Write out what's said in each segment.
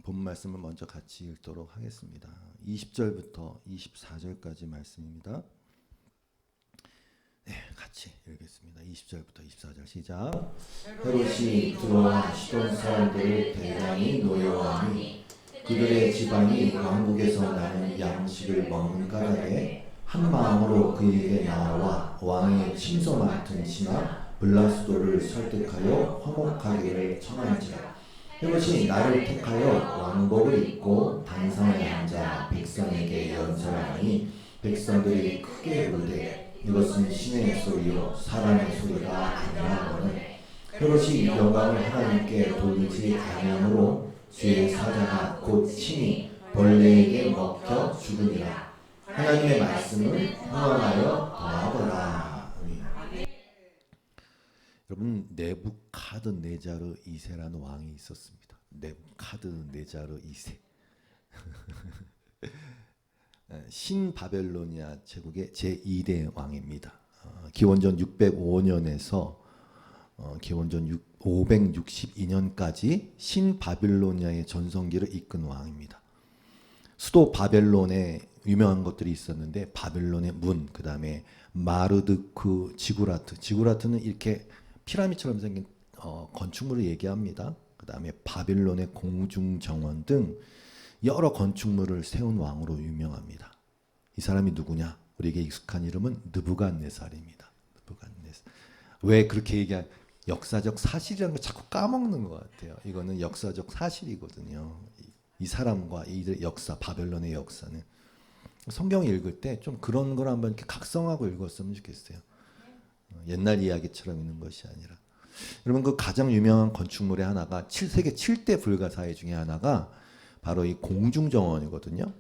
본 말씀을 먼저 같이 읽도록 하겠습니다. 20절부터 24절까지 말씀입니다. 네, 같이 읽겠습니다. 20절부터 24절 시작. 헤롯이 들어와 시돈 사람들을 대량히 노여워하니 그들의 지방이 왕국에서 나는 양식을 먹는 까닭에 한 마음으로 그에게 나와 왕의 침소 맡은 신하 블라스도를 설득하여 화목하기를 청할지라. 헤롯이 나를 택하여 왕복을 입고 단상에 앉아 백성에게 연설하니 백성들이 크게 부르되 이것은 신의 소리요 사람의 소리가 아니라거늘. 헤롯이 영광을 하나님께 돌리지 아니하므로 죄의 사자가 곧 친히 벌레에게 먹혀 죽으리라. 하나님의 말씀을 흥황하여 더하더라. 여러분, 네부카드네자르 2세라는 왕이 있었습니다. 네부카드네자르 2세. 신바벨로니아 제국의 제2대 왕입니다. 기원전 605년에서 기원전 562년까지 신바빌로니아의 전성기를 이끈 왕입니다. 수도 바벨론에 유명한 것들이 있었는데 바벨론의 문, 그 다음에 마르드크 지구라트. 지구라트는 이렇게 피라미드처럼 생긴 건축물을 얘기합니다. 그 다음에 바빌론의 공중정원 등 여러 건축물을 세운 왕으로 유명합니다. 이 사람이 누구냐? 우리에게 익숙한 이름은 느부갓네살입니다. 느부갓네살. 왜 그렇게 얘기한? 역사적 사실이라는 걸 자꾸 까먹는 것 같아요. 이거는 역사적 사실이거든요. 이 사람과 이들의 역사, 바벨론의 역사는 성경 읽을 때 좀 그런 걸 한번 이렇게 각성하고 읽었으면 좋겠어요. 옛날 이야기처럼 있는 것이 아니라. 여러분, 그 가장 유명한 건축물의 하나가 세계 7대 불가사의 중에 하나가 바로 이 공중정원이거든요.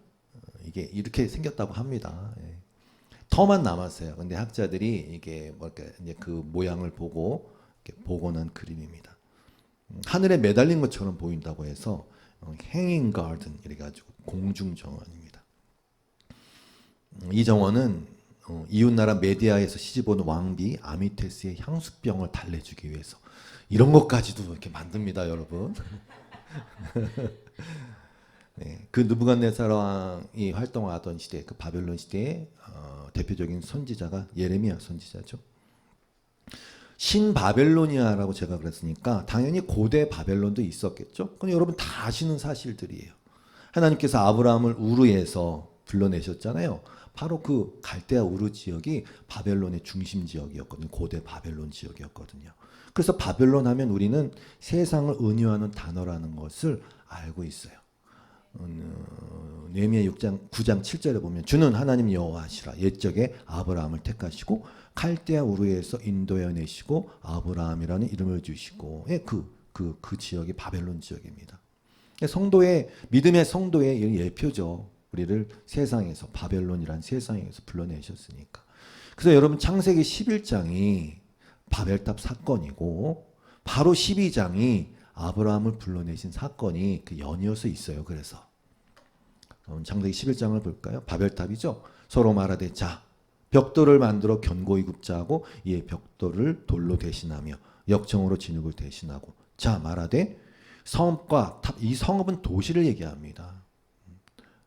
이게 이렇게 생겼다고 합니다. 터만 남았어요. 근데 학자들이 이게 뭐 이렇게 이제 그 모양을 보고 이렇게 복원한 그림입니다. 하늘에 매달린 것처럼 보인다고 해서 행잉 가든 이래가지고 공중정원입니다. 이 정원은 이웃나라 메디아에서 시집온 왕비 아미테스의 향수병을 달래주기 위해서 이런 것까지도 이렇게 만듭니다, 여러분. 네, 그 느부갓네살 왕이 활동하던 시대, 그 바벨론 시대의 대표적인 선지자가 예레미야 선지자죠. 신바벨로니아라고 제가 그랬으니까 당연히 고대 바벨론도 있었겠죠. 그건 여러분 다 아시는 사실들이에요. 하나님께서 아브라함을 우르에서 불러내셨잖아요. 바로 그 갈대아 우르 지역이 바벨론의 중심 지역이었거든요. 고대 바벨론 지역이었거든요. 그래서 바벨론 하면 우리는 세상을 은유하는 단어라는 것을 알고 있어요. 느헤미야 6장 9장 7절에 보면 주는 하나님 여호와시라. 옛적에 아브라함을 택하시고 갈대아 우르에서 인도해 내시고 아브라함이라는 이름을 주시고 그 지역이 바벨론 지역입니다. 성도의 믿음의 성도의 예표죠. 우리를 세상에서 바벨론이란 세상에서 불러내셨으니까. 그래서 여러분 창세기 11장이 바벨탑 사건이고 바로 12장이 아브라함을 불러내신 사건이 그 연이어서 있어요. 그래서 창세기 11장을 볼까요? 바벨탑이죠. 서로 말하되 자 벽돌을 만들어 견고히 굽자 하고 이에 벽돌을 돌로 대신하며 역청으로 진흙을 대신하고 자 말하되 성읍과 탑, 이 성읍은 도시를 얘기합니다.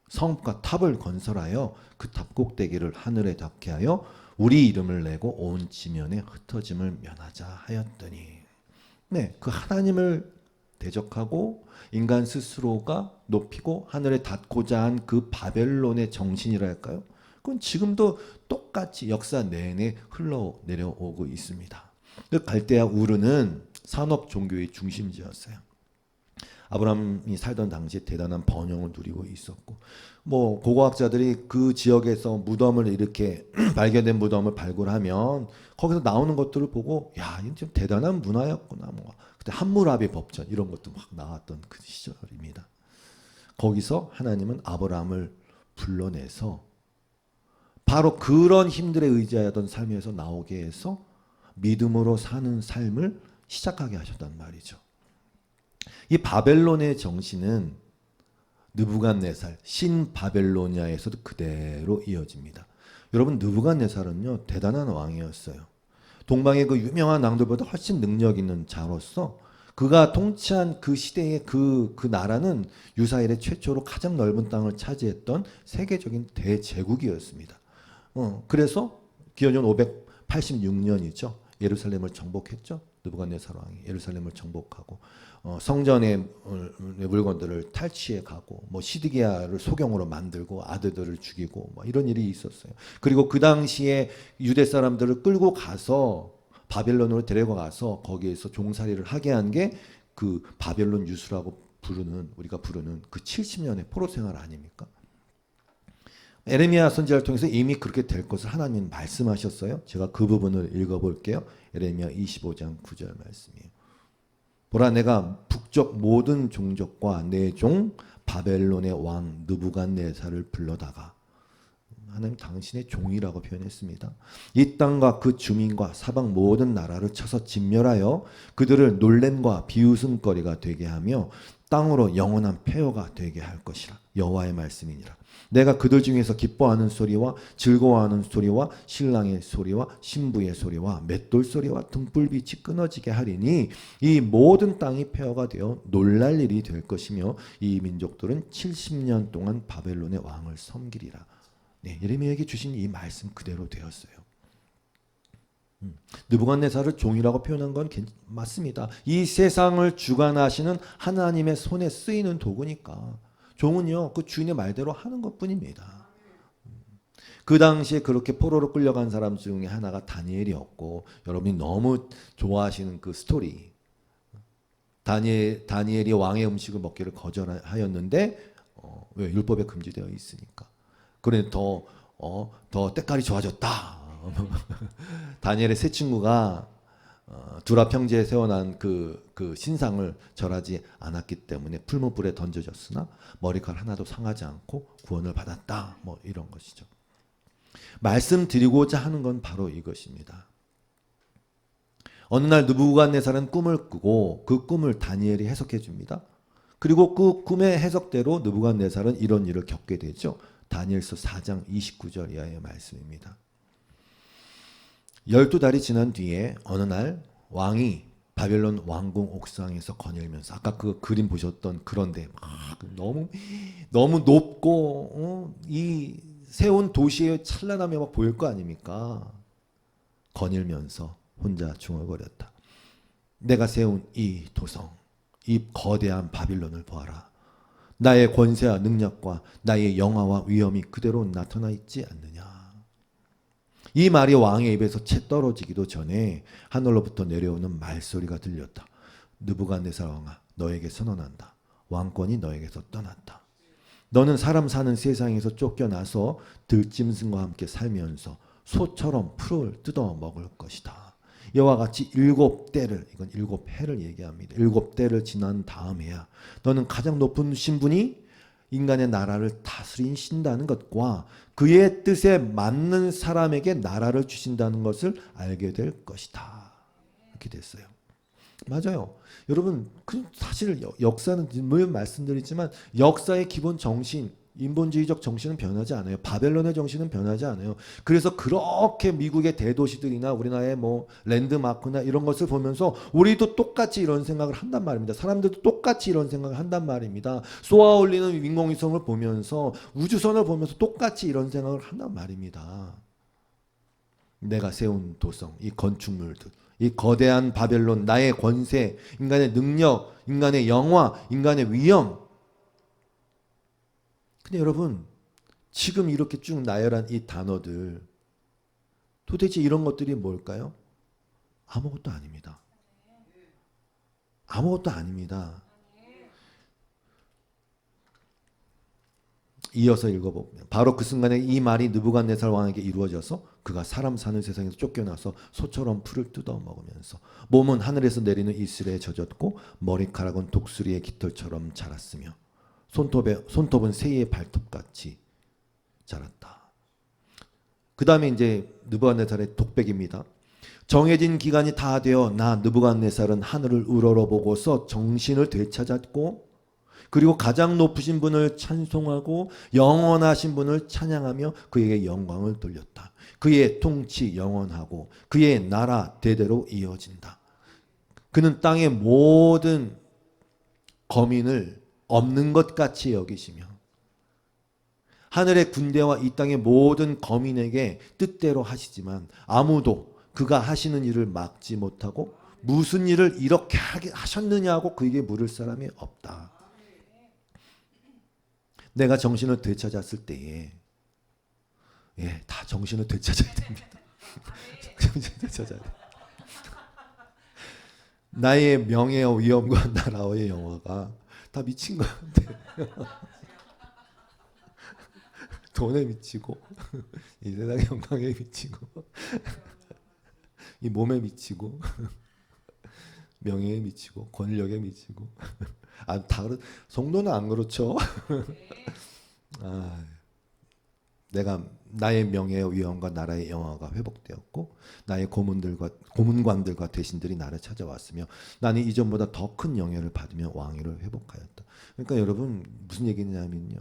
성읍과 탑을 건설하여 그 탑 꼭대기를 하늘에 닿게 하여 우리 이름을 내고 온 지면에 흩어짐을 면하자 하였더니 네, 그 하나님을 대적하고 인간 스스로가 높이고 하늘에 닿고자 한 그 바벨론의 정신이랄까요? 그건 지금도 똑같이 역사 내내 흘러내려오고 있습니다. 그 갈대아 우르는 산업 종교의 중심지였어요. 아브라함이 살던 당시에 대단한 번영을 누리고 있었고 뭐 고고학자들이 그 지역에서 무덤을 이렇게 발견된 무덤을 발굴하면 거기서 나오는 것들을 보고 야, 이건 좀 대단한 문화였구나. 뭐 그때 함무라비 법전 이런 것도 막 나왔던 그 시절입니다. 거기서 하나님은 아브라함을 불러내서 바로 그런 힘들에 의지하던 삶에서 나오게 해서 믿음으로 사는 삶을 시작하게 하셨단 말이죠. 이 바벨론의 정신은 느부갓네살 신바벨로니아에서도 그대로 이어집니다. 여러분 느부갓네살은요 대단한 왕이었어요. 동방의 그 유명한 왕들보다 훨씬 능력 있는 자로서 그가 통치한 그 시대의 그 나라는 유사일의 최초로 가장 넓은 땅을 차지했던 세계적인 대제국이었습니다. 그래서 기원전 586년이죠. 예루살렘을 정복했죠. 느부갓네살 왕이 예루살렘을 정복하고 성전의 물건들을 탈취해 가고 뭐 시드기야를 소경으로 만들고 아들들을 죽이고 뭐 이런 일이 있었어요. 그리고 그 당시에 유대 사람들을 끌고 가서 바벨론으로 데려가서 거기에서 종살이를 하게 한 게 그 바벨론 유수라고 우리가 부르는 그 70년의 포로 생활 아닙니까? 에레미야 선지자를 통해서 이미 그렇게 될 것을 하나님은 말씀하셨어요. 제가 그 부분을 읽어볼게요. 에레미야 25장 9절 말씀이에요. 보라, 내가 북쪽 모든 종족과 내 종 바벨론의 왕 느부갓네살을 불러다가, 하나님 당신의 종이라고 표현했습니다. 이 땅과 그 주민과 사방 모든 나라를 쳐서 진멸하여 그들을 놀램과 비웃음거리가 되게 하며 땅으로 영원한 폐허가 되게 할 것이라. 여호와의 말씀이니라. 내가 그들 중에서 기뻐하는 소리와 즐거워하는 소리와 신랑의 소리와 신부의 소리와 맷돌 소리와 등불빛이 끊어지게 하리니 이 모든 땅이 폐허가 되어 놀랄 일이 될 것이며 이 민족들은 70년 동안 바벨론의 왕을 섬기리라. 네, 예레미야에게 주신 이 말씀 그대로 되었어요. 느부갓네살을 종이라고 표현한 건 맞습니다. 이 세상을 주관하시는 하나님의 손에 쓰이는 도구니까 종은요 그 주인의 말대로 하는 것뿐입니다. 그 당시에 그렇게 포로로 끌려간 사람 중에 하나가 다니엘이었고, 여러분이 너무 좋아하시는 그 스토리, 다니엘이 왕의 음식을 먹기를 거절하였는데 왜? 율법에 금지되어 있으니까. 그래 더 때깔이 좋아졌다. 다니엘의 세 친구가 두라 평지에 세워난 그 신상을 절하지 않았기 때문에 풀무불에 던져졌으나 머리칼 하나도 상하지 않고 구원을 받았다. 뭐 이런 것이죠. 말씀드리고자 하는 건 바로 이것입니다. 어느 날 느부갓네살은 꿈을 꾸고 그 꿈을 다니엘이 해석해 줍니다. 그리고 그 꿈의 해석대로 느부갓네살은 이런 일을 겪게 되죠. 다니엘서 4장 29절 이하의 말씀입니다. 12달이 지난 뒤에 어느 날 왕이 바벨론 왕궁 옥상에서 거닐면서, 아까 그 그림 보셨던 그런데 너무 높고 이 세운 도시의 찬란함이 막 보일 거 아닙니까? 거닐면서 혼자 중얼거렸다. 내가 세운 이 도성, 이 거대한 바빌론을 보아라. 나의 권세와 능력과 나의 영화와 위엄이 그대로 나타나 있지 않느냐. 이 말이 왕의 입에서 채 떨어지기도 전에 하늘로부터 내려오는 말소리가 들렸다. 느부갓네살 왕아, 너에게 선언한다. 왕권이 너에게서 떠났다. 너는 사람 사는 세상에서 쫓겨나서 들짐승과 함께 살면서 소처럼 풀을 뜯어 먹을 것이다. 이와 같이 7때를, 이건 7해를 얘기합니다. 7때를 지난 다음에야 너는 가장 높은 신분이 인간의 나라를 다스리신다는 것과 그의 뜻에 맞는 사람에게 나라를 주신다는 것을 알게 될 것이다. 이렇게 됐어요. 맞아요. 여러분, 사실 역사는 늘 말씀드리지만 역사의 기본 정신, 인본주의적 정신은 변하지 않아요. 바벨론의 정신은 변하지 않아요. 그래서 그렇게 미국의 대도시들이나 우리나라의 뭐 랜드마크나 이런 것을 보면서 우리도 똑같이 이런 생각을 한단 말입니다. 사람들도 똑같이 이런 생각을 한단 말입니다. 쏘아 올리는 인공위성을 보면서, 우주선을 보면서 똑같이 이런 생각을 한단 말입니다. 내가 세운 도성, 이 건축물들, 이 거대한 바벨론, 나의 권세, 인간의 능력, 인간의 영화, 인간의 위엄. 근데 여러분, 지금 이렇게 쭉 나열한 이 단어들, 도대체 이런 것들이 뭘까요? 아무것도 아닙니다. 아무것도 아닙니다. 이어서 읽어보면, 바로 그 순간에 이 말이 느부갓네살 왕에게 이루어져서 그가 사람 사는 세상에서 쫓겨나서 소처럼 풀을 뜯어 먹으면서 몸은 하늘에서 내리는 이슬에 젖었고 머리카락은 독수리의 깃털처럼 자랐으며 손톱은 새의 발톱같이 자랐다. 그 다음에 이제 느부갓네살의 독백입니다. 정해진 기간이 다 되어 나 느부갓네살은 하늘을 우러러보고서 정신을 되찾았고, 그리고 가장 높으신 분을 찬송하고 영원하신 분을 찬양하며 그에게 영광을 돌렸다. 그의 통치 영원하고 그의 나라 대대로 이어진다. 그는 땅의 모든 거민을 없는 것 같이 여기시며 하늘의 군대와 이 땅의 모든 거민에게 뜻대로 하시지만 아무도 그가 하시는 일을 막지 못하고 무슨 일을 이렇게 하셨느냐고 그에게 물을 사람이 없다. 내가 정신을 되찾았을 때에 다 정신을 되찾아야 됩니다. 정신을 되찾아야 돼. 나의 명예와 위엄과 나라의 영화가 다 미친 것 같아. 돈에 미치고 이 세상의 영광에 미치고 이 몸에 미치고 명예에 미치고 권력에 미치고 다른 성도는 안 그렇죠. 내가 나의 명예와 위엄과 나라의 영화가 회복되었고 나의 고문관들과 대신들이 나를 찾아왔으며 나는 이전보다 더 큰 영예를 받으며 왕위를 회복하였다. 그러니까 여러분 무슨 얘기냐면요.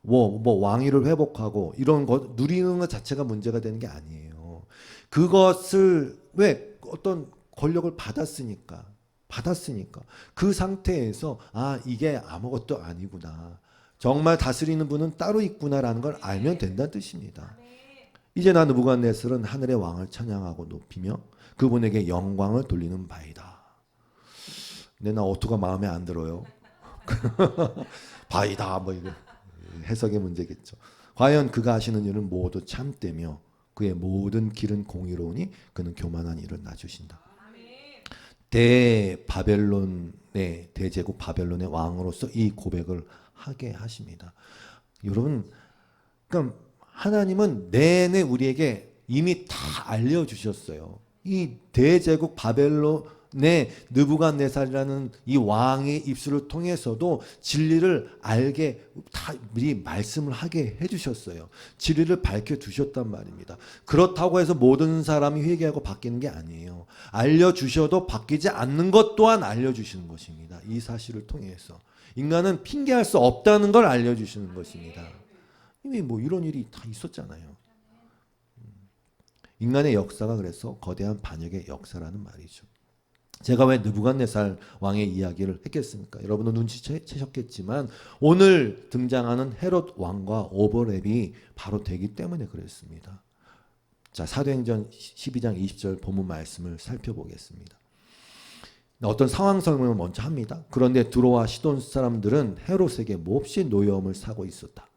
왕위를 회복하고 이런 것 누리는 것 자체가 문제가 되는 게 아니에요. 그것을 왜 어떤 권력을 받았으니까 그 상태에서 이게 아무것도 아니구나. 정말 다스리는 분은 따로 있구나라는 걸 알면 된다는 뜻입니다. 이제 나 느부갓네살은 하늘의 왕을 찬양하고 높이며 그분에게 영광을 돌리는 바이다. 근데 나 어투가 마음에 안 들어요. 바이다 이거 해석의 문제겠죠. 과연 그가 하시는 일은 모두 참되며 그의 모든 길은 공의로우니 그는 교만한 일을 놔주신다. 바벨론의 대제국 바벨론의 왕으로서 이 고백을 하게 하십니다. 여러분, 그러니까 하나님은 내내 우리에게 이미 다 알려주셨어요. 이 대제국 바벨론의 느부갓네살이라는 이 왕의 입술을 통해서도 진리를 알게 다 미리 말씀을 하게 해주셨어요. 진리를 밝혀두셨단 말입니다. 그렇다고 해서 모든 사람이 회개하고 바뀌는 게 아니에요. 알려주셔도 바뀌지 않는 것 또한 알려주시는 것입니다. 이 사실을 통해서. 인간은 핑계할 수 없다는 걸 알려주시는 것입니다. 이미 이런 일이 다 있었잖아요. 인간의 역사가 그래서 거대한 반역의 역사라는 말이죠. 제가 왜 느부갓네살 왕의 이야기를 했겠습니까? 여러분은 눈치채셨겠지만 오늘 등장하는 헤롯 왕과 오버랩이 바로 되기 때문에 그랬습니다. 자, 사도행전 12장 20절 본문 말씀을 살펴보겠습니다. 어떤 상황 설명을 먼저 합니다. 그런데 두로와 시돈 사람들은 헤롯에게 몹시 노여움을 사고 있었다.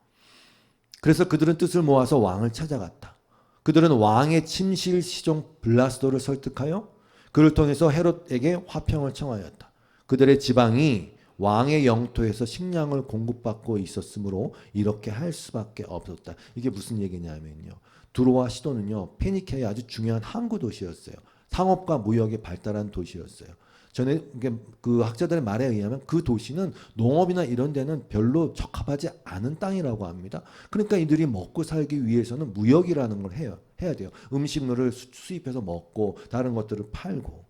그래서 그들은 뜻을 모아서 왕을 찾아갔다. 그들은 왕의 침실 시종 블라스도를 설득하여 그를 통해서 헤롯에게 화평을 청하였다. 그들의 지방이 왕의 영토에서 식량을 공급받고 있었으므로 이렇게 할 수밖에 없었다. 이게 무슨 얘기냐면요. 두로와 시돈은요, 페니키아의 아주 중요한 항구 도시였어요. 상업과 무역이 발달한 도시였어요. 전에 그 학자들의 말에 의하면 그 도시는 농업이나 이런 데는 별로 적합하지 않은 땅이라고 합니다. 그러니까 이들이 먹고 살기 위해서는 무역이라는 걸 해야 돼요. 음식물을 수입해서 먹고 다른 것들을 팔고.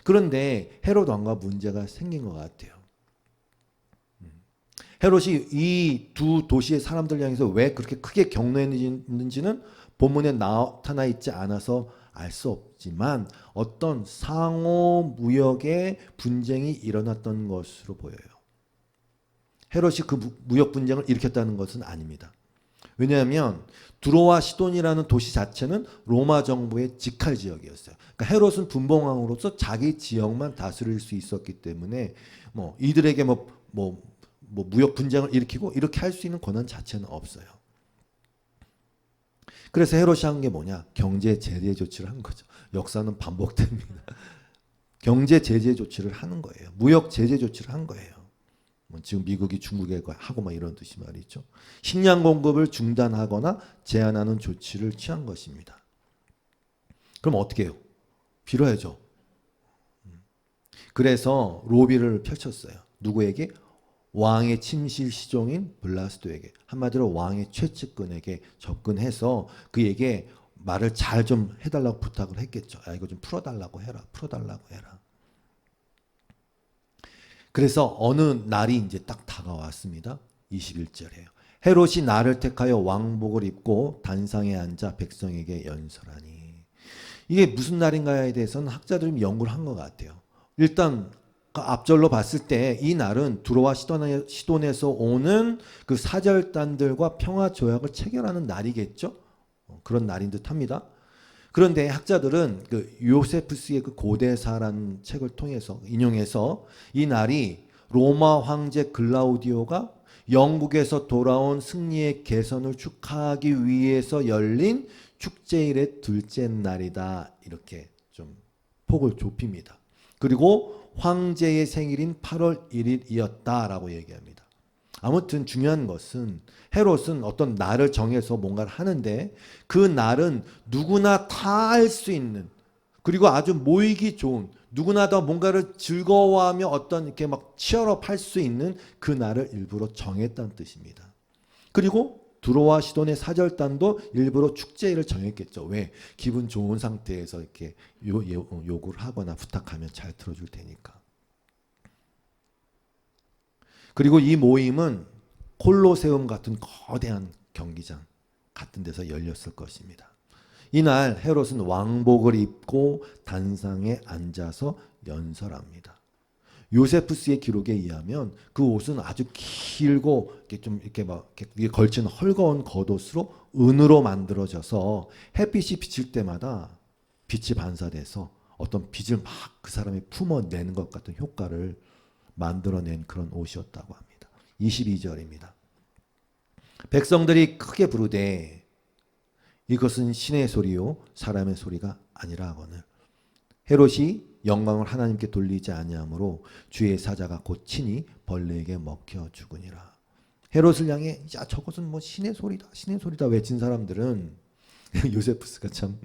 그런데 헤롯 왕과 문제가 생긴 것 같아요. 헤롯이 이 두 도시의 사람들 향해서 왜 그렇게 크게 격노했는지는 본문에 나타나 있지 않아서 알 수 없지만 어떤 상호 무역의 분쟁이 일어났던 것으로 보여요. 헤롯이 그 무역 분쟁을 일으켰다는 것은 아닙니다. 왜냐하면 두로와 시돈이라는 도시 자체는 로마 정부의 직할 지역이었어요. 그러니까 헤롯은 분봉왕으로서 자기 지역만 다스릴 수 있었기 때문에 이들에게 무역 분쟁을 일으키고 이렇게 할 수 있는 권한 자체는 없어요. 그래서 헤롯이 한 게 뭐냐? 경제 제재 조치를 한 거죠. 역사는 반복됩니다. 경제 제재 조치를 하는 거예요. 무역 제재 조치를 한 거예요. 지금 미국이 중국에 하고 이런 뜻이 말이죠. 식량 공급을 중단하거나 제한하는 조치를 취한 것입니다. 그럼 어떻게 해요? 빌어야죠. 그래서 로비를 펼쳤어요. 누구에게? 왕의 침실 시종인 블라스도에게, 한마디로 왕의 최측근에게 접근해서 그에게 말을 잘 좀 해달라고 부탁을 했겠죠. 이거 좀 풀어달라고 해라. 그래서 어느 날이 이제 딱 다가왔습니다. 21절에요. 헤롯이 나를 택하여 왕복을 입고 단상에 앉아 백성에게 연설하니. 이게 무슨 날인가에 대해서는 학자들이 연구를 한 것 같아요. 일단 그 앞절로 봤을 때 이 날은 두로와 시돈에서 오는 그 사절단들과 평화 조약을 체결하는 날이겠죠. 그런 날인 듯합니다. 그런데 학자들은 그 요세푸스의 그 고대사라는 책을 통해서 인용해서 이 날이 로마 황제 글라우디오가 영국에서 돌아온 승리의 개선을 축하하기 위해서 열린 축제일의 둘째 날이다. 이렇게 좀 폭을 좁힙니다. 그리고 황제의 생일인 8월 1일이었다라고 얘기합니다. 아무튼 중요한 것은 헤롯은 어떤 날을 정해서 뭔가를 하는데 그 날은 누구나 다 할 수 있는, 그리고 아주 모이기 좋은, 누구나 다 뭔가를 즐거워하며 어떤 이렇게 막 치열업 할 수 있는 그 날을 일부러 정했다는 뜻입니다. 그리고 두로와 시돈의 사절단도 일부러 축제일을 정했겠죠. 왜? 기분 좋은 상태에서 이렇게 요구를 하거나 부탁하면 잘 들어줄 테니까. 그리고 이 모임은 콜로세움 같은 거대한 경기장 같은 데서 열렸을 것입니다. 이날 헤롯은 왕복을 입고 단상에 앉아서 연설합니다. 요세푸스의 기록에 의하면 그 옷은 아주 길고 이렇게 막 위에 걸친 헐거운 겉옷으로 은으로 만들어져서 햇빛이 비칠 때마다 빛이 반사돼서 어떤 빛을 막 그 사람이 품어내는 것 같은 효과를 만들어낸 그런 옷이었다고 합니다. 22절입니다. 백성들이 크게 부르되 이것은 신의 소리요 사람의 소리가 아니라 하거늘 헤롯이 영광을 하나님께 돌리지 아니하므로 주의 사자가 곧 친히 벌레에게 먹혀 죽으니라. 헤롯을 향해 야 저것은 뭐 신의 소리다 외친 사람들은 요세푸스가 참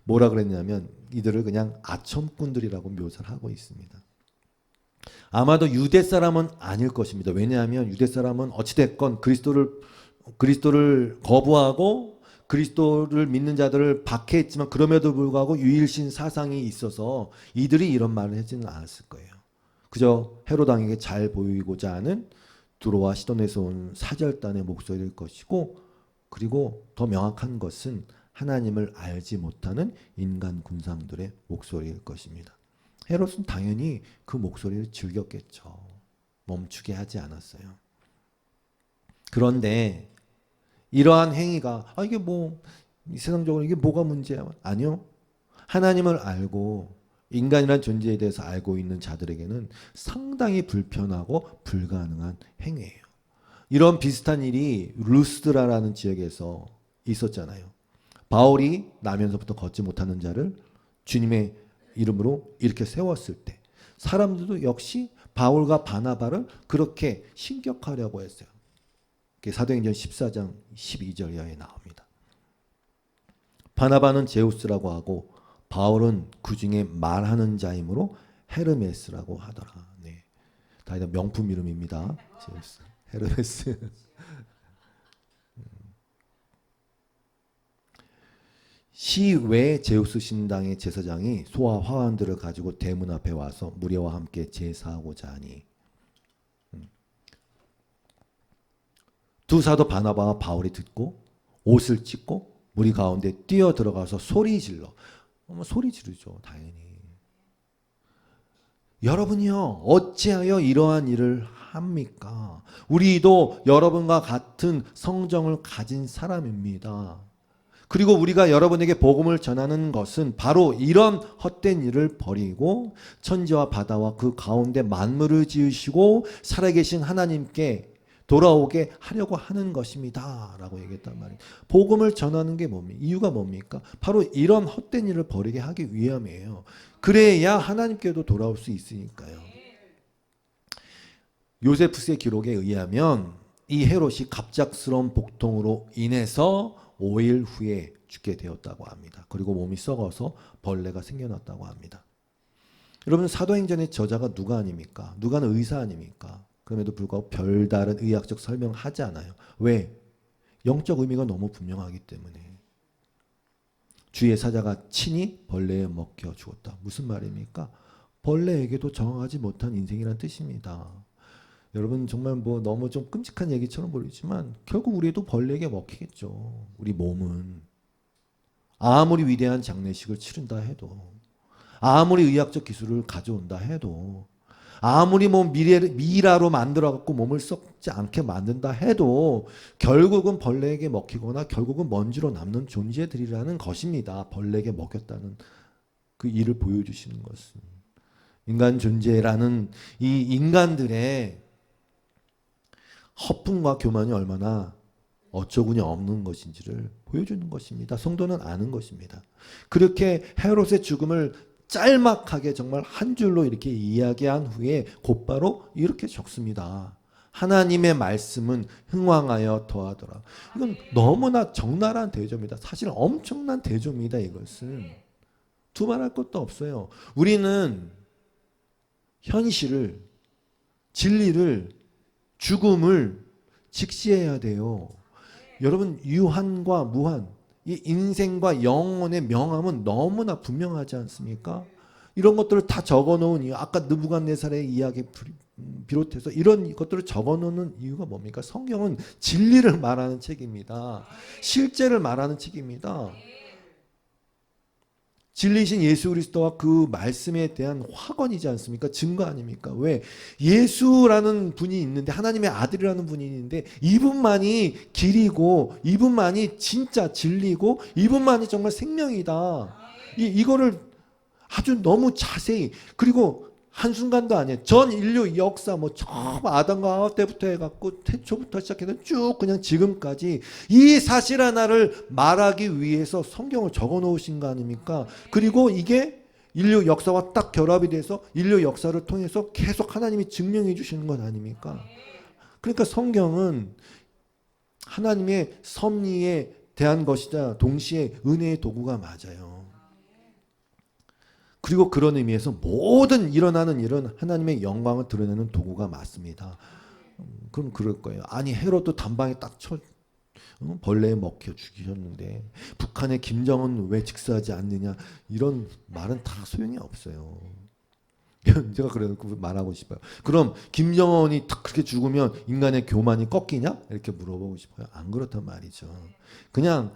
뭐라 그랬냐면 이들을 그냥 아첨꾼들이라고 묘사를 하고 있습니다. 아마도 유대 사람은 아닐 것입니다. 왜냐하면 유대 사람은 어찌됐건 그리스도를 거부하고 그리스도를 믿는 자들을 박해했지만 그럼에도 불구하고 유일신 사상이 있어서 이들이 이런 말을 하지는 않았을 거예요. 그저 헤롯 왕에게 잘 보이고자 하는 두로와 시돈에서 온 사절단의 목소리일 것이고, 그리고 더 명확한 것은 하나님을 알지 못하는 인간 군상들의 목소리일 것입니다. 헤롯은 당연히 그 목소리를 즐겼겠죠. 멈추게 하지 않았어요. 그런데 이러한 행위가 이게 뭐 세상적으로 이게 뭐가 문제야? 아니요. 하나님을 알고 인간이란 존재에 대해서 알고 있는 자들에게는 상당히 불편하고 불가능한 행위예요. 이런 비슷한 일이 루스드라라는 지역에서 있었잖아요. 바울이 나면서부터 걷지 못하는 자를 주님의 이름으로 이렇게 세웠을 때 사람들도 역시 바울과 바나바를 그렇게 신격하려고 했어요. 사도행전 14장 12절 이하에 나옵니다. 바나바는 제우스라고 하고 바울은 그 중에 말하는 자이므로 헤르메스라고 하더라. 네. 다 명품 이름입니다. 제우스, 헤르메스. 시외 제우스 신당의 제사장이 소와 화환들을 가지고 대문 앞에 와서 무리와 함께 제사하고자 하니 두 사도 바나바와 바울이 듣고 옷을 찢고 무리 가운데 뛰어 들어가서 소리 질러. 소리 지르죠, 당연히. 여러분이요, 어찌하여 이러한 일을 합니까? 우리도 여러분과 같은 성정을 가진 사람입니다. 그리고 우리가 여러분에게 복음을 전하는 것은 바로 이런 헛된 일을 버리고 천지와 바다와 그 가운데 만물을 지으시고 살아계신 하나님께 돌아오게 하려고 하는 것입니다. 라고 얘기했단 말이에요. 복음을 전하는 게 뭡니까? 이유가 뭡니까? 바로 이런 헛된 일을 버리게 하기 위함이에요. 그래야 하나님께도 돌아올 수 있으니까요. 요세푸스의 기록에 의하면 이 헤롯이 갑작스러운 복통으로 인해서 5일 후에 죽게 되었다고 합니다. 그리고 몸이 썩어서 벌레가 생겨났다고 합니다. 여러분, 사도행전의 저자가 누가 아닙니까? 누가는 의사 아닙니까? 그럼에도 불구하고 별다른 의학적 설명하지 않아요. 왜? 영적 의미가 너무 분명하기 때문에. 주의 사자가 친히 벌레에 먹혀 죽었다. 무슨 말입니까? 벌레에게도 정하지 못한 인생이란 뜻입니다. 여러분 정말 뭐 너무 좀 끔찍한 얘기처럼 보이지만 결국 우리도 벌레에게 먹히겠죠. 우리 몸은 아무리 위대한 장례식을 치른다 해도 아무리 의학적 기술을 가져온다 해도, 아무리 뭐 미라로 만들어갖고 몸을 썩지 않게 만든다 해도 결국은 벌레에게 먹히거나 결국은 먼지로 남는 존재들이라는 것입니다. 벌레에게 먹였다는 그 일을 보여주시는 것은. 인간 존재라는 이 인간들의 허풍과 교만이 얼마나 어처구니 없는 것인지를 보여주는 것입니다. 성도는 아는 것입니다. 그렇게 헤롯의 죽음을 짤막하게 정말 한 줄로 이렇게 이야기한 후에 곧바로 이렇게 적습니다. 하나님의 말씀은 흥왕하여 더하더라. 이건 너무나 적나라한 대조입니다. 사실 엄청난 대조입니다. 이것은 두말할 것도 없어요. 우리는 현실을, 진리를, 죽음을 직시해야 돼요. 여러분, 유한과 무한, 이 인생과 영혼의 명함은 너무나 분명하지 않습니까? 이런 것들을 다 적어놓은 이유, 아까 느부갓네살의 이야기 비롯해서 이런 것들을 적어놓는 이유가 뭡니까? 성경은 진리를 말하는 책입니다. 실제를 말하는 책입니다. 진리신 예수 그리스도와 그 말씀에 대한 확언이지 않습니까? 증거 아닙니까? 왜? 예수라는 분이 있는데, 하나님의 아들이라는 분이 있는데, 이분만이 길이고 이분만이 진짜 진리고 이분만이 정말 생명이다. 이거를 아주 너무 자세히, 그리고 한순간도 아니에요. 전 인류 역사, 뭐 처음 아담과 하와 때부터 해갖고 태초부터 시작해서 쭉 그냥 지금까지 이 사실 하나를 말하기 위해서 성경을 적어 놓으신 거 아닙니까? 그리고 이게 인류 역사와 딱 결합이 돼서 인류 역사를 통해서 계속 하나님이 증명해 주시는 것 아닙니까? 그러니까 성경은 하나님의 섭리에 대한 것이자 동시에 은혜의 도구가 맞아요. 그리고 그런 의미에서 모든 일어나는 일은 하나님의 영광을 드러내는 도구가 맞습니다. 그럼 그럴 거예요. 아니 헤롯도 단방에 딱 벌레에 먹혀 죽이셨는데 북한의 김정은 왜 직사하지 않느냐, 이런 말은 다 소용이 없어요. 제가 그래서 말하고 싶어요. 그럼 김정은이 딱 그렇게 죽으면 인간의 교만이 꺾이냐? 이렇게 물어보고 싶어요. 안 그렇단 말이죠. 그냥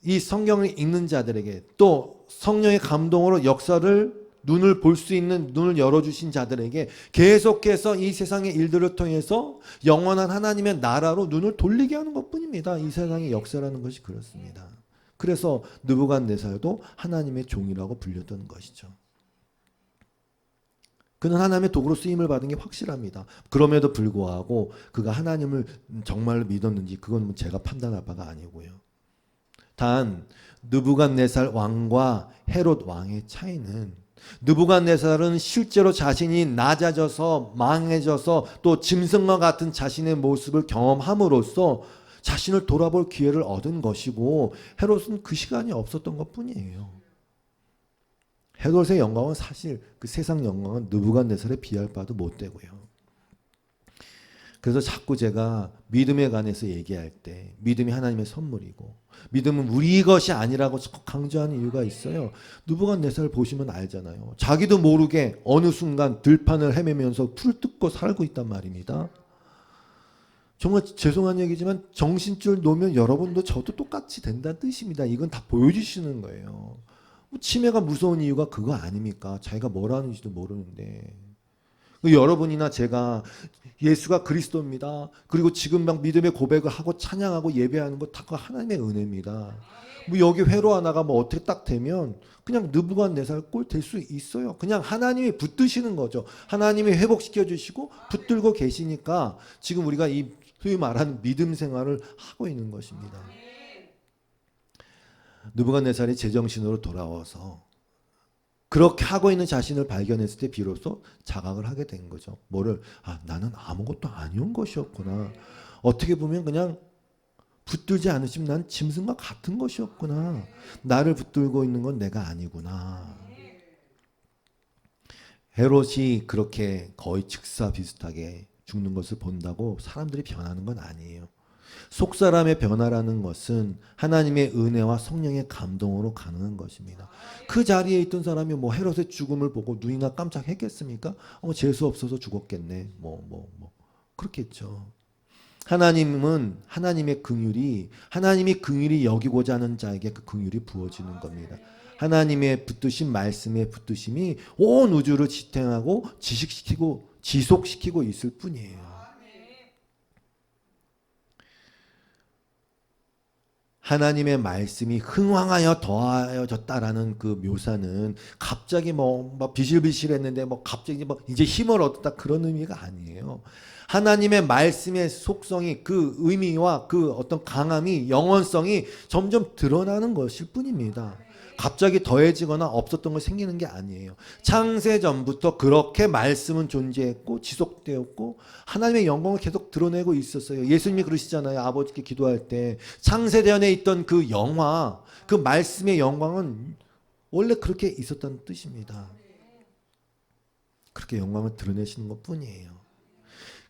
이 성경을 읽는 자들에게, 또 성령의 감동으로 역사를 눈을 볼 수 있는 눈을 열어주신 자들에게 계속해서 이 세상의 일들을 통해서 영원한 하나님의 나라로 눈을 돌리게 하는 것뿐입니다. 이 세상의 역사라는 것이 그렇습니다. 그래서 느부갓네살도 하나님의 종이라고 불렸던 것이죠. 그는 하나님의 도구로 쓰임을 받은 게 확실합니다. 그럼에도 불구하고 그가 하나님을 정말로 믿었는지 그건 제가 판단할 바가 아니고요. 단 느부갓네살 왕과 헤롯 왕의 차이는, 느부갓네살은 실제로 자신이 낮아져서 망해져서 또 짐승과 같은 자신의 모습을 경험함으로써 자신을 돌아볼 기회를 얻은 것이고, 헤롯은 그 시간이 없었던 것뿐이에요. 헤롯의 영광은 사실 그 세상 영광은 느부갓네살에 비할 바도 못 되고요. 그래서 자꾸 제가 믿음에 관해서 얘기할 때 믿음이 하나님의 선물이고 믿음은 우리 것이 아니라고 강조하는 이유가 있어요. 느부갓네살 보시면 알잖아요. 자기도 모르게 어느 순간 들판을 헤매면서 풀을 뜯고 살고 있단 말입니다. 정말 죄송한 얘기지만 정신줄 놓으면 여러분도 저도 똑같이 된다는 뜻입니다. 이건 다 보여주시는 거예요. 치매가 무서운 이유가 그거 아닙니까? 자기가 뭘 하는지도 모르는데. 여러분이나 제가 예수가 그리스도입니다. 그리고 지금 막 믿음의 고백을 하고 찬양하고 예배하는 거 다 하나님의 은혜입니다. 뭐 여기 회로 하나가 뭐 어떻게 딱 되면 그냥 느부갓네살 꼴 될 수 있어요. 그냥 하나님이 붙드시는 거죠. 하나님이 회복시켜 주시고 붙들고 계시니까 지금 우리가 이 소위 말하는 믿음 생활을 하고 있는 것입니다. 느부갓네살이 제정신으로 돌아와서 그렇게 하고 있는 자신을 발견했을 때 비로소 자각을 하게 된 거죠. 뭐를? 나는 아무것도 아니온 것이었구나. 어떻게 보면 그냥 붙들지 않으시면 난 짐승과 같은 것이었구나. 나를 붙들고 있는 건 내가 아니구나. 헤롯이 그렇게 거의 즉사 비슷하게 죽는 것을 본다고 사람들이 변하는 건 아니에요. 속사람의 변화라는 것은 하나님의 은혜와 성령의 감동으로 가능한 것입니다. 그 자리에 있던 사람이 뭐 헤롯의 죽음을 보고 누이나 깜짝했겠습니까? 재수 없어서 죽었겠네. 그렇겠죠. 하나님은 하나님이 긍휼히 여기고자 하는 자에게 그 긍휼이 부어지는 겁니다. 하나님의 붙드심, 말씀의 붙드심이 온 우주를 지탱하고 지식시키고 지속시키고 있을 뿐이에요. 하나님의 말씀이 흥왕하여 더하여졌다라는 그 묘사는 갑자기 막 비실비실했는데 갑자기 이제 힘을 얻었다 그런 의미가 아니에요. 하나님의 말씀의 속성이 그 의미와 그 어떤 강함이 영원성이 점점 드러나는 것일 뿐입니다. 갑자기 더해지거나 없었던 걸 생기는 게 아니에요. 창세 전부터 그렇게 말씀은 존재했고 지속되었고 하나님의 영광을 계속 드러내고 있었어요. 예수님이 그러시잖아요. 아버지께 기도할 때 창세전에 있던 그 영화, 그 말씀의 영광은 원래 그렇게 있었다는 뜻입니다. 그렇게 영광을 드러내시는 것 뿐이에요.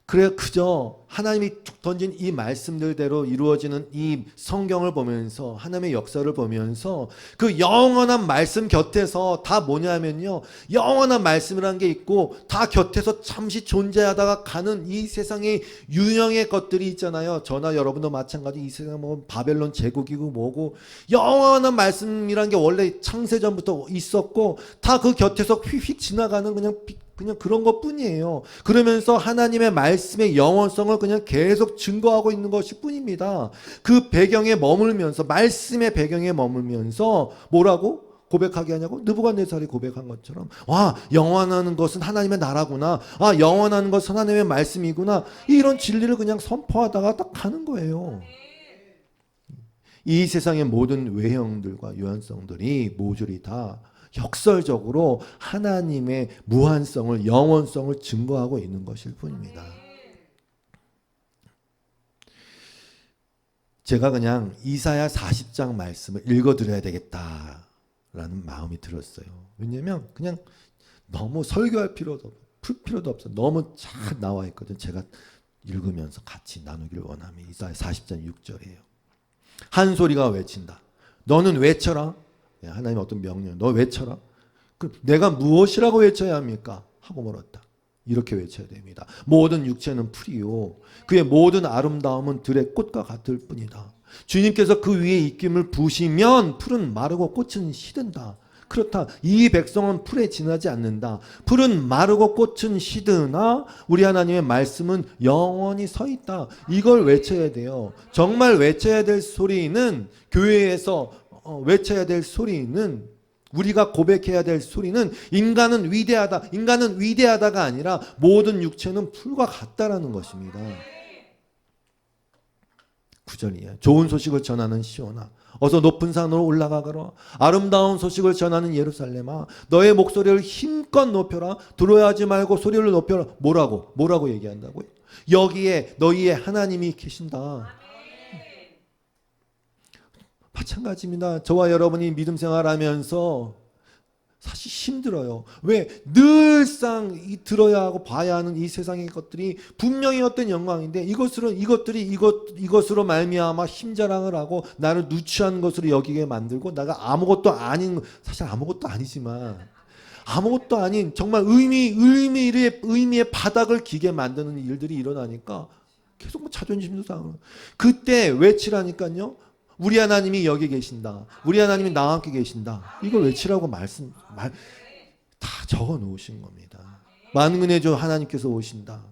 그래 그저 하나님이 툭 던진 이 말씀들대로 이루어지는 이 성경을 보면서 하나님의 역사를 보면서 그 영원한 말씀 곁에서 다 뭐냐면요, 영원한 말씀이라는 게 있고 다 곁에서 잠시 존재하다가 가는 이 세상의 유형의 것들이 있잖아요. 저나 여러분도 마찬가지. 이 세상 뭐 바벨론 제국이고 뭐고 영원한 말씀이라는 게 원래 창세전부터 있었고 다 그 곁에서 휙휙 지나가는 그냥 그런 것 뿐이에요. 그러면서 하나님의 말씀의 영원성을 그냥 계속 증거하고 있는 것일 뿐입니다. 그 배경에 머물면서, 말씀의 배경에 머물면서 뭐라고 고백하게 하냐고? 느부갓네살이 고백한 것처럼, 와, 영원한 것은 하나님의 나라구나. 아, 영원한 것은 하나님의 말씀이구나. 이런 진리를 그냥 선포하다가 딱 가는 거예요. 이 세상의 모든 외형들과 유한성들이 모조리 다 역설적으로 하나님의 무한성을, 영원성을 증거하고 있는 것일 뿐입니다. 제가 그냥 이사야 40장 말씀을 읽어드려야 되겠다라는 마음이 들었어요. 왜냐하면 그냥 너무 설교할 필요도 풀 필요도 없어. 너무 잘 나와 있거든. 제가 읽으면서 같이 나누기를 원하면 이사야 40장 6절이에요. 한 소리가 외친다. 너는 외쳐라. 하나님의 어떤 명령, 너 외쳐라. 그럼 내가 무엇이라고 외쳐야 합니까? 하고 물었다. 이렇게 외쳐야 됩니다. 모든 육체는 풀이요, 그의 모든 아름다움은 들의 꽃과 같을 뿐이다. 주님께서 그 위에 입김을 부시면 풀은 마르고 꽃은 시든다. 그렇다. 이 백성은 풀에 지나지 않는다. 풀은 마르고 꽃은 시드나 우리 하나님의 말씀은 영원히 서 있다. 이걸 외쳐야 돼요. 정말 외쳐야 될 소리는, 교회에서 외쳐야 될 소리는, 우리가 고백해야 될 소리는 인간은 위대하다. 인간은 위대하다가 아니라 모든 육체는 풀과 같다라는 것입니다. 9절이에요. 좋은 소식을 전하는 시온아, 어서 높은 산으로 올라가거라. 아름다운 소식을 전하는 예루살렘아, 너의 목소리를 힘껏 높여라. 두려워하지 말고 소리를 높여라. 뭐라고 얘기한다고요? 여기에 너희의 하나님이 계신다. 마찬가지입니다. 저와 여러분이 믿음 생활하면서 사실 힘들어요. 왜? 늘상 들어야 하고 봐야 하는 이 세상의 것들이 분명히 어떤 영광인데 이것으로 말미암아 힘자랑을 하고 나를 누추한 것으로 여기게 만들고 내가 아무것도 아닌, 사실 아무것도 아니지만 아무것도 아닌 정말 의미의 바닥을 기게 만드는 일들이 일어나니까 계속 자존심도 상하고, 그때 외치라니까요. 우리 하나님이 여기 계신다. 우리 하나님이 나와 함께 계신다. 이걸 외치라고 다 적어 놓으신 겁니다. 만군의 주 하나님께서 오신다.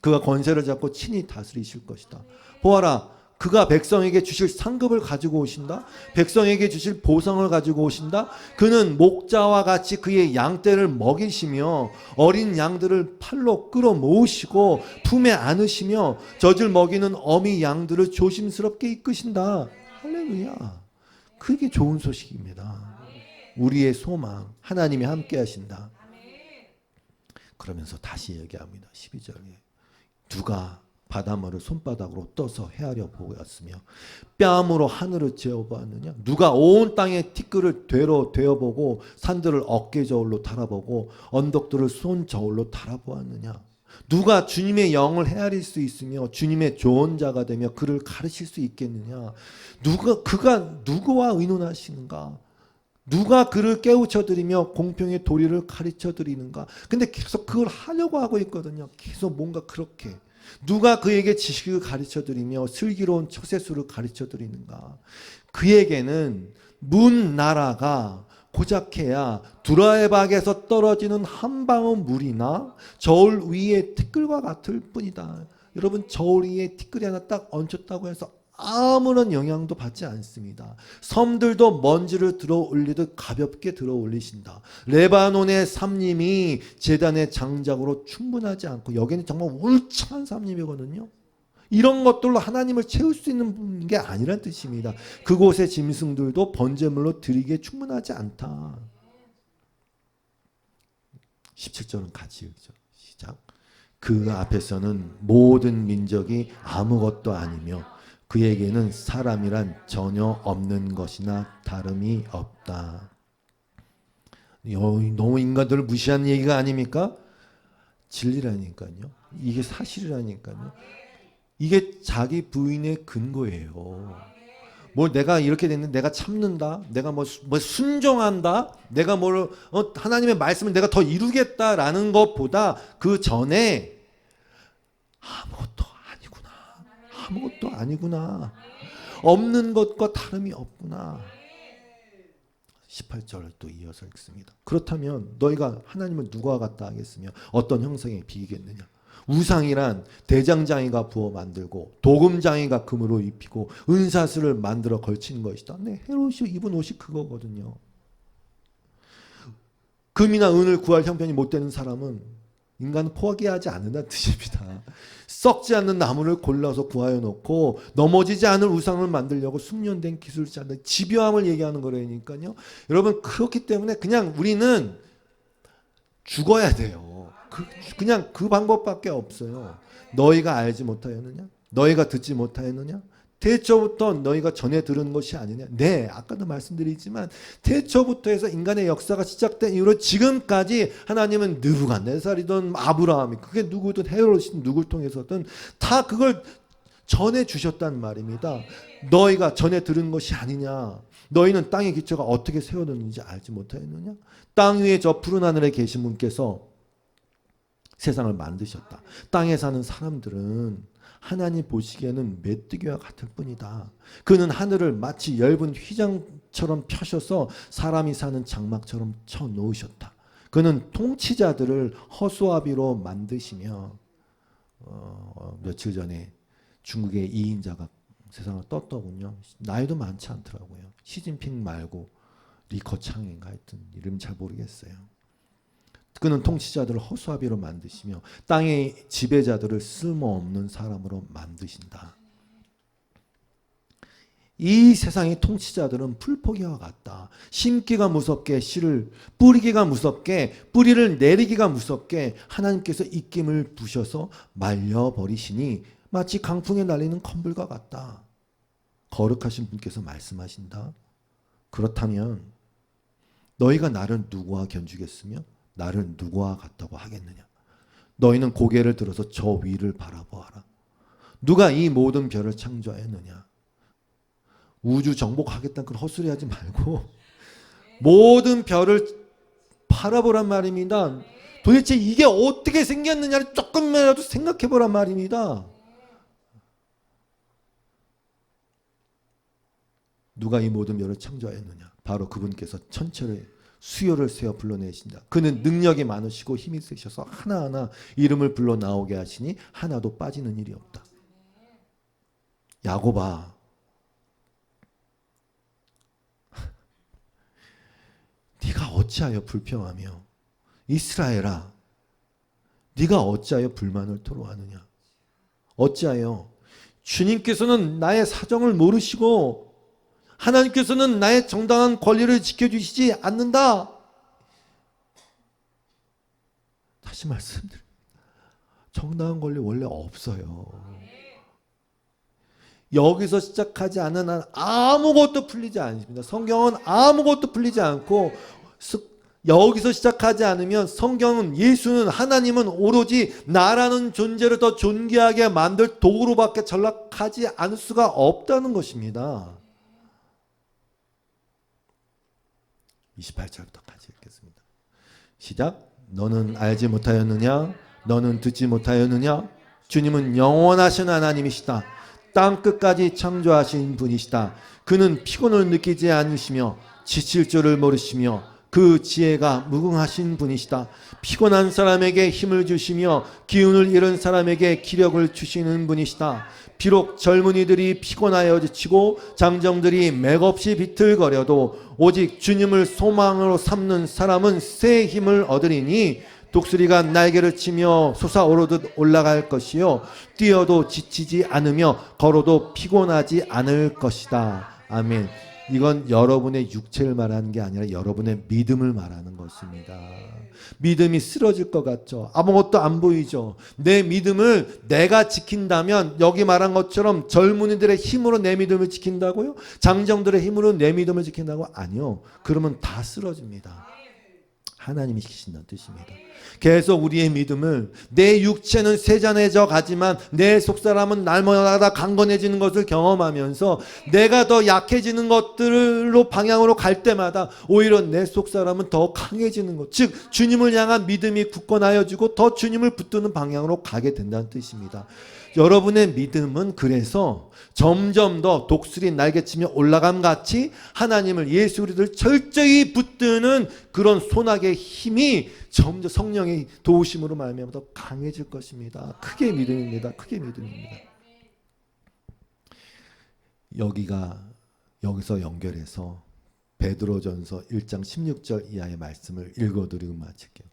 그가 권세를 잡고 친히 다스리실 것이다. 보아라, 그가 백성에게 주실 상급을 가지고 오신다. 백성에게 주실 보상을 가지고 오신다. 그는 목자와 같이 그의 양떼를 먹이시며 어린 양들을 팔로 끌어모으시고 품에 안으시며 젖을 먹이는 어미 양들을 조심스럽게 이끄신다. 할렐루야. 그게 좋은 소식입니다. 우리의 소망, 하나님이 함께 하신다. 그러면서 다시 얘기합니다. 12절에 누가 바닷물을 손바닥으로 떠서 헤아려 보았으며 뺨으로 하늘을 재어보았느냐? 누가 온 땅의 티끌을 되어보고 산들을 어깨 저울로 달아보고 언덕들을 손 저울로 달아보았느냐? 누가 주님의 영을 헤아릴 수 있으며 주님의 조언자가 되며 그를 가르칠 수 있겠느냐? 그가 누구와 의논하시는가? 누가 그를 깨우쳐드리며 공평의 도리를 가르쳐드리는가? 근데 계속 그걸 하려고 하고 있거든요. 계속 뭔가 그렇게. 누가 그에게 지식을 가르쳐드리며 슬기로운 처세술을 가르쳐드리는가? 그에게는 문 나라가 고작해야 두라의 박에서 떨어지는 한 방울 물이나 저울 위에 티끌과 같을 뿐이다. 여러분, 저울 위에 티끌이 하나 딱 얹혔다고 해서 아무런 영향도 받지 않습니다. 섬들도 먼지를 들어 올리듯 가볍게 들어 올리신다. 레바논의 삼림이 제단의 장작으로 충분하지 않고, 여기는 정말 울창한 삼림이거든요. 이런 것들로 하나님을 채울 수 있는 게 아니란 뜻입니다. 그곳의 짐승들도 번제물로 드리기에 충분하지 않다. 17절은 같이 읽죠. 시작. 그 앞에서는 모든 민족이 아무것도 아니며 그에게는 사람이란 전혀 없는 것이나 다름이 없다. 너무 인간들을 무시한 얘기가 아닙니까? 진리라니까요. 이게 사실이라니까요. 이게 자기 부인의 근거예요. 뭐 내가 이렇게 됐는데 내가 참는다, 내가 뭐 순종한다, 내가 하나님의 말씀을 내가 더 이루겠다라는 것보다 그 전에 아무것도 아니구나. 없는 것과 다름이 없구나. 18절을 또 이어서 읽습니다. 그렇다면 너희가 하나님을 누구와 같다 하겠으며 어떤 형상에 비기겠느냐? 우상이란 대장장이가 부어 만들고 도금장이가 금으로 입히고 은사슬을 만들어 걸치는 것이다. 네, 헤롯이 입은 옷이 그거거든요. 금이나 은을 구할 형편이 못 되는 사람은 인간은 포기하지 않는다는 뜻입니다. 썩지 않는 나무를 골라서 구하여 놓고 넘어지지 않을 우상을 만들려고 숙련된 기술을 찾는 집요함을 얘기하는 거라니까요. 여러분, 그렇기 때문에 그냥 우리는 죽어야 돼요. 그냥 그 방법밖에 없어요. 너희가 알지 못하였느냐? 너희가 듣지 못하였느냐? 태초부터 너희가 전에 들은 것이 아니냐? 네, 아까도 말씀드리지만 태초부터 해서 인간의 역사가 시작된 이후로 지금까지 하나님은 느부갓네살이든 아브라함이, 그게 누구든 헤롯이든 누굴 통해서든 다 그걸 전해 주셨단 말입니다. 너희가 전에 들은 것이 아니냐? 너희는 땅의 기초가 어떻게 세워졌는지 알지 못하였느냐? 땅 위에 저 푸른 하늘에 계신 분께서 세상을 만드셨다. 땅에 사는 사람들은 하나님 보시기에는 메뚜기와 같을 뿐이다. 그는 하늘을 마치 엷은 휘장처럼 펴셔서 사람이 사는 장막처럼 쳐놓으셨다. 그는 통치자들을 허수아비로 만드시며 며칠 전에 중국의 2인자가 세상을 떴더군요. 나이도 많지 않더라고요. 시진핑 말고 리커창인가 하여튼 이름 잘 모르겠어요. 그는 통치자들을 허수아비로 만드시며 땅의 지배자들을 쓸모없는 사람으로 만드신다. 이 세상의 통치자들은 풀포기와 같다. 심기가 무섭게 씨를 뿌리기가 무섭게 뿌리를 내리기가 무섭게 하나님께서 입김을 부셔서 말려버리시니 마치 강풍에 날리는 컴불과 같다. 거룩하신 분께서 말씀하신다. 그렇다면 너희가 나를 누구와 견주겠으며 나를 누구와 같다고 하겠느냐? 너희는 고개를 들어서 저 위를 바라보아라. 누가 이 모든 별을 창조하였느냐? 우주 정복하겠다는 그런 헛소리 하지 말고 모든 별을 바라보란 말입니다. 도대체 이게 어떻게 생겼느냐를 조금이라도 생각해 보란 말입니다. 누가 이 모든 별을 창조하였느냐? 바로 그분께서 천체를 수요를 세어 불러내신다. 그는 능력이 많으시고 힘이 세셔서 하나하나 이름을 불러 나오게 하시니 하나도 빠지는 일이 없다. 야곱아, 네가 어찌하여 불평하며 이스라엘아, 네가 어찌하여 불만을 토로하느냐? 어찌하여 주님께서는 나의 사정을 모르시고 하나님께서는 나의 정당한 권리를 지켜주시지 않는다. 다시 말씀드립니다. 정당한 권리 원래 없어요. 여기서 시작하지 않은 한 아무것도 풀리지 않습니다. 성경은 아무것도 풀리지 않고 여기서 시작하지 않으면 성경은 예수는 하나님은 오로지 나라는 존재를 더 존귀하게 만들 도구로밖에 전락하지 않을 수가 없다는 것입니다. 28절부터 같이 읽겠습니다. 시작. 너는 알지 못하였느냐? 너는 듣지 못하였느냐? 주님은 영원하신 하나님이시다. 땅 끝까지 창조하신 분이시다. 그는 피곤을 느끼지 않으시며 지칠 줄을 모르시며 그 지혜가 무궁하신 분이시다. 피곤한 사람에게 힘을 주시며 기운을 잃은 사람에게 기력을 주시는 분이시다. 비록 젊은이들이 피곤하여 지치고 장정들이 맥없이 비틀거려도 오직 주님을 소망으로 삼는 사람은 새 힘을 얻으리니 독수리가 날개를 치며 솟아오르듯 올라갈 것이요 뛰어도 지치지 않으며 걸어도 피곤하지 않을 것이다. 아멘. 이건 여러분의 육체를 말하는 게 아니라 여러분의 믿음을 말하는 것입니다. 믿음이 쓰러질 것 같죠. 아무것도 안 보이죠. 내 믿음을 내가 지킨다면 여기 말한 것처럼 젊은이들의 힘으로 내 믿음을 지킨다고요? 장정들의 힘으로 내 믿음을 지킨다고? 아니요. 그러면 다 쓰러집니다. 하나님이 지키신다는 뜻입니다. 계속 우리의 믿음을 내 육체는 세잔해져 가지만 내 속사람은 날마다 강건해지는 것을 경험하면서 내가 더 약해지는 것들로 방향으로 갈 때마다 오히려 내 속사람은 더 강해지는 것, 즉 주님을 향한 믿음이 굳건하여지고 더 주님을 붙드는 방향으로 가게 된다는 뜻입니다. 여러분의 믿음은 그래서 점점 더 독수리 날개치며 올라감 같이 하나님을 예수 그리스도를 철저히 붙드는 그런 소낙의 힘이 점점 성령의 도우심으로 말미암아 더 강해질 것입니다. 크게 믿음입니다. 크게 믿음입니다. 여기서 연결해서 베드로전서 1장 16절 이하의 말씀을 읽어드리고 마칠게요.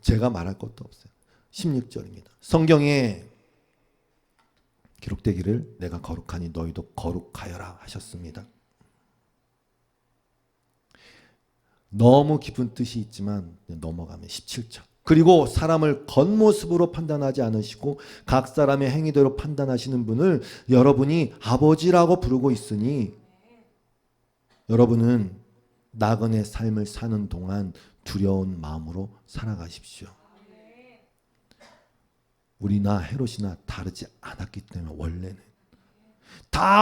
제가 말할 것도 없어요. 16절입니다. 성경에 기록되기를 내가 거룩하니 너희도 거룩하여라 하셨습니다. 너무 깊은 뜻이 있지만 넘어가면 17절. 그리고 사람을 겉모습으로 판단하지 않으시고 각 사람의 행위대로 판단하시는 분을 여러분이 아버지라고 부르고 있으니 여러분은 나그네 삶을 사는 동안 두려운 마음으로 살아가십시오. 우리나 헤롯이나 다르지 않았기 때문에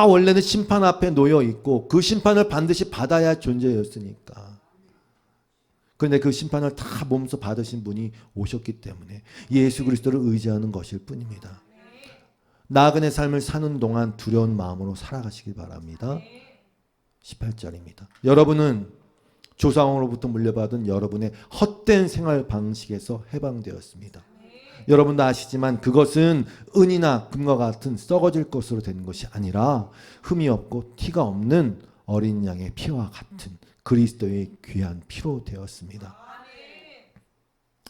원래는 심판 앞에 놓여 있고 그 심판을 반드시 받아야 할 존재였으니까. 그런데 그 심판을 다 몸소 받으신 분이 오셨기 때문에 예수 그리스도를 의지하는 것일 뿐입니다. 나그네 삶을 사는 동안 두려운 마음으로 살아가시길 바랍니다. 18절입니다. 여러분은 조상으로부터 물려받은 여러분의 헛된 생활 방식에서 해방되었습니다. 여러분도 아시지만 그것은 은이나 금과 같은 썩어질 것으로 된 것이 아니라 흠이 없고 티가 없는 어린 양의 피와 같은 그리스도의 귀한 피로 되었습니다.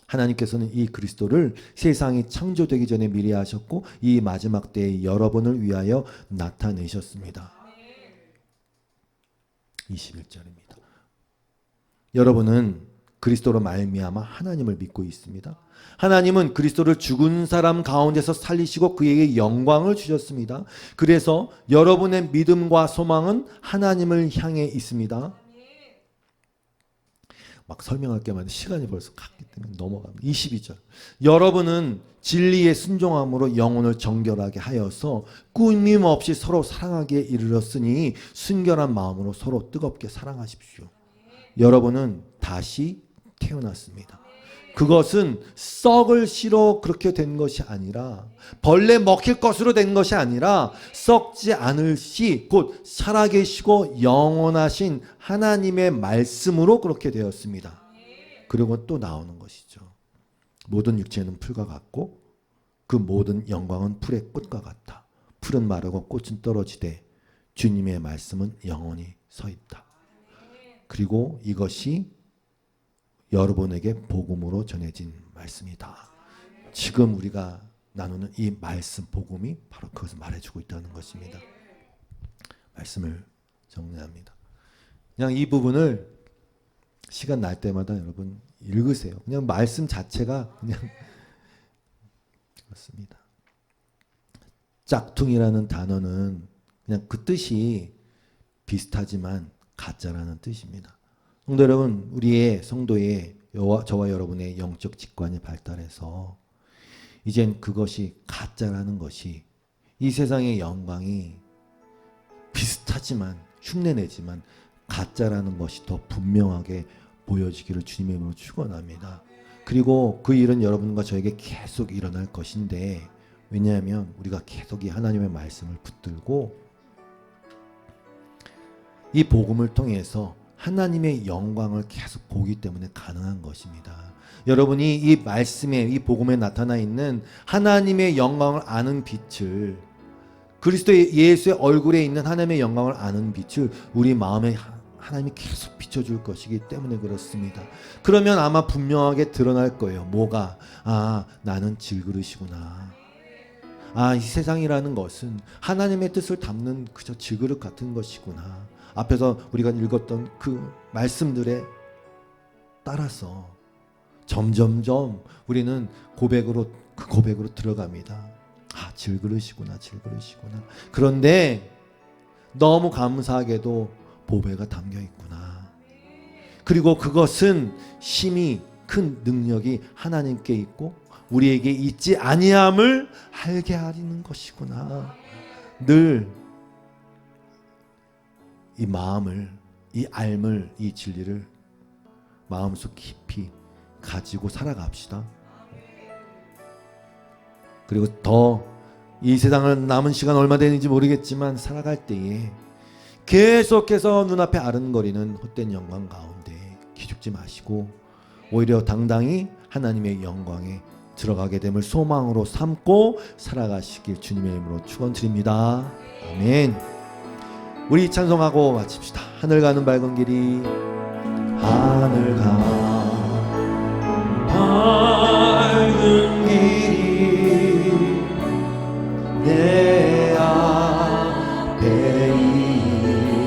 하나님께서는 이 그리스도를 세상이 창조되기 전에 미리 하셨고 이 마지막 때에 여러분을 위하여 나타내셨습니다. 21절입니다. 여러분은 그리스도로 말미암아 하나님을 믿고 있습니다. 하나님은 그리스도를 죽은 사람 가운데서 살리시고 그에게 영광을 주셨습니다. 그래서 여러분의 믿음과 소망은 하나님을 향해 있습니다. 막 설명할 게 많은데 시간이 벌써 갔기 때문에 넘어갑니다. 22절. 여러분은 진리의 순종함으로 영혼을 정결하게 하여서 꾸밈 없이 서로 사랑하기에 이르렀으니 순결한 마음으로 서로 뜨겁게 사랑하십시오. 여러분은 다시 태어났습니다. 그것은 썩을 씨로 그렇게 된 것이 아니라 벌레 먹힐 것으로 된 것이 아니라 썩지 않을 씨 곧 살아계시고 영원하신 하나님의 말씀으로 그렇게 되었습니다. 그리고 또 나오는 것이죠. 모든 육체는 풀과 같고 그 모든 영광은 풀의 꽃과 같다. 풀은 마르고 꽃은 떨어지되 주님의 말씀은 영원히 서 있다. 그리고 이것이 여러분에게 복음으로 전해진 말씀이다. 지금 우리가 나누는 이 말씀 복음이 바로 그것을 말해주고 있다는 것입니다. 말씀을 정리합니다. 그냥 이 부분을 시간 날 때마다 여러분 읽으세요. 그냥 말씀 자체가 그냥 그렇습니다. 짝퉁이라는 단어는 그냥 그 뜻이 비슷하지만 가짜라는 뜻입니다. 성도 여러분, 우리의 성도의 저와 여러분의 영적 직관이 발달해서 이젠 그것이 가짜라는 것이 이 세상의 영광이 비슷하지만 흉내내지만 가짜라는 것이 더 분명하게 보여지기를 주님의 이름으로 축원합니다. 그리고 그 일은 여러분과 저에게 계속 일어날 것인데 왜냐하면 우리가 계속 이 하나님의 말씀을 붙들고 이 복음을 통해서 하나님의 영광을 계속 보기 때문에 가능한 것입니다. 여러분이 이 말씀에, 이 복음에 나타나 있는 하나님의 영광을 아는 빛을, 그리스도 예수의 얼굴에 있는 하나님의 영광을 아는 빛을 우리 마음에 하나님이 계속 비춰줄 것이기 때문에 그렇습니다. 그러면 아마 분명하게 드러날 거예요. 뭐가? 나는 질그릇이구나. 이 세상이라는 것은 하나님의 뜻을 담는 그저 질그릇 같은 것이구나. 앞에서 우리가 읽었던 그 말씀들에 따라서 점점점 우리는 그 고백으로 들어갑니다. 질그릇이구나, 질그릇이구나. 그런데 너무 감사하게도 보배가 담겨 있구나. 그리고 그것은 심히 큰 능력이 하나님께 있고 우리에게 있지 아니함을 알게 하리는 것이구나. 늘 이 마음을, 이 알물, 이 진리를 마음속 깊이 가지고 살아갑시다. 그리고 더 이 세상을 남은 시간 얼마 되는지 모르겠지만 살아갈 때에 계속해서 눈앞에 아른거리는 헛된 영광 가운데 기죽지 마시고 오히려 당당히 하나님의 영광에 들어가게 됨을 소망으로 삼고 살아가시길 주님의 이름으로 축원드립니다. 아멘. 우리 찬송하고 마칩시다. 하늘 가는 밝은 길이, 하늘 가는 밝은 길이 내 앞에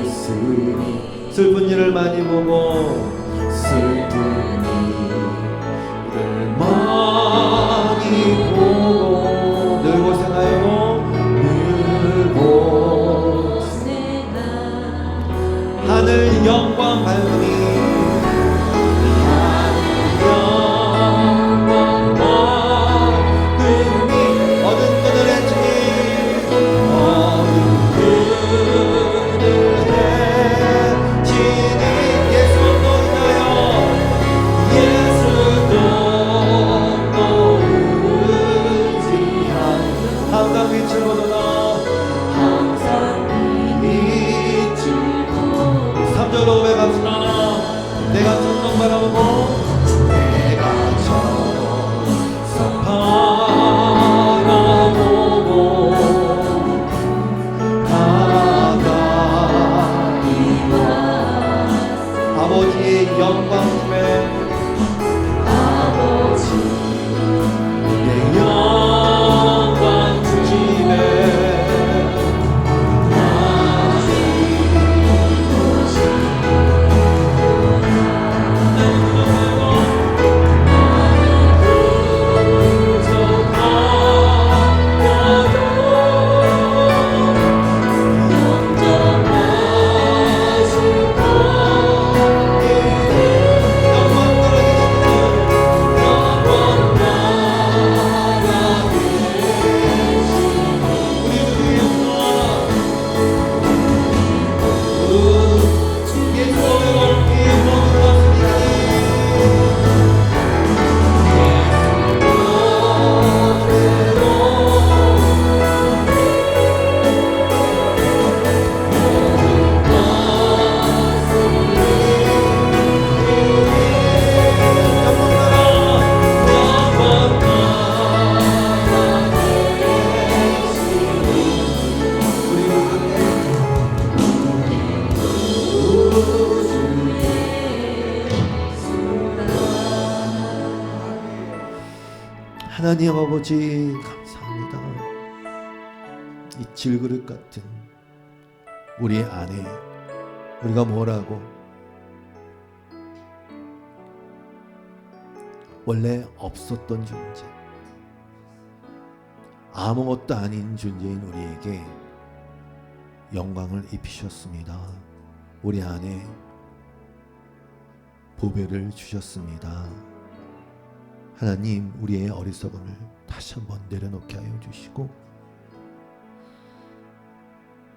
있으니. 슬픈 일을 많이 보고, 슬픈 일을 많이 보고, 늘 고생하고 늘 고생하 하늘 영광 밝으니, 하나님 아버지 감사합니다. 이 질그릇 같은 우리 안에 우리가 뭐라고 원래 없었던 존재, 아무것도 아닌 존재인 우리에게 영광을 입히셨습니다. 우리 안에 보배를 주셨습니다. 하나님, 우리의 어리석음을 다시 한번 내려놓게 하여 주시고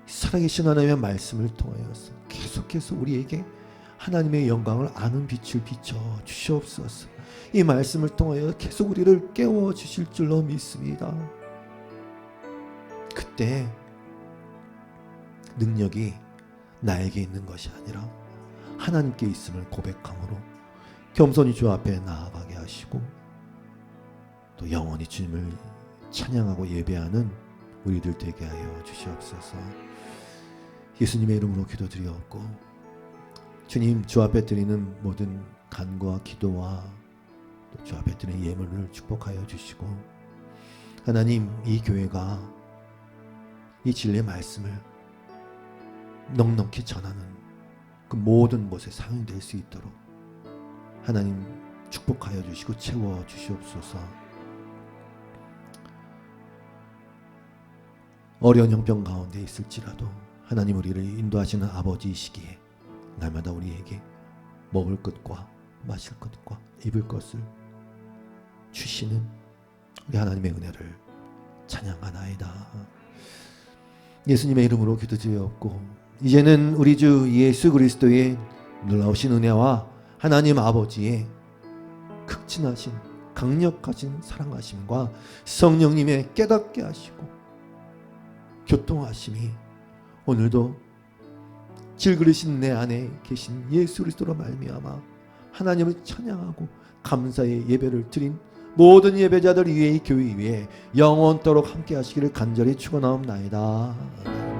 살아계신 하나님의 말씀을 통하여서 계속해서 우리에게 하나님의 영광을 아는 빛을 비춰 주시옵소서. 이 말씀을 통하여 계속 우리를 깨워 주실 줄로 믿습니다. 그때 능력이 나에게 있는 것이 아니라 하나님께 있음을 고백함으로 겸손히 주 앞에 나아가게 하시고 또 영원히 주님을 찬양하고 예배하는 우리들 되게 하여 주시옵소서. 예수님의 이름으로 기도드리옵고 주님, 주 앞에 드리는 모든 간구와 기도와 또 주 앞에 드리는 예물을 축복하여 주시고 하나님, 이 교회가 이 진리의 말씀을 넉넉히 전하는 그 모든 곳에 사용이 될 수 있도록 하나님 축복하여 주시고 채워 주시옵소서. 어려운 형편 가운데 있을지라도 하나님 우리를 인도하시는 아버지이시기에 날마다 우리에게 먹을 것과 마실 것과 입을 것을 주시는 우리 하나님의 은혜를 찬양하나이다. 예수님의 이름으로 기도드리옵고 이제는 우리 주 예수 그리스도의 놀라우신 은혜와 하나님 아버지의 극진하신 강력하신 사랑하심과 성령님의 깨닫게 하시고 교통하심이 오늘도 질그리신 내 안에 계신 예수 그리스도로 말미암아 하나님을 찬양하고 감사의 예배를 드린 모든 예배자들 위에 이 교회 위에 영원토록 함께 하시기를 간절히 축원하옵나이다.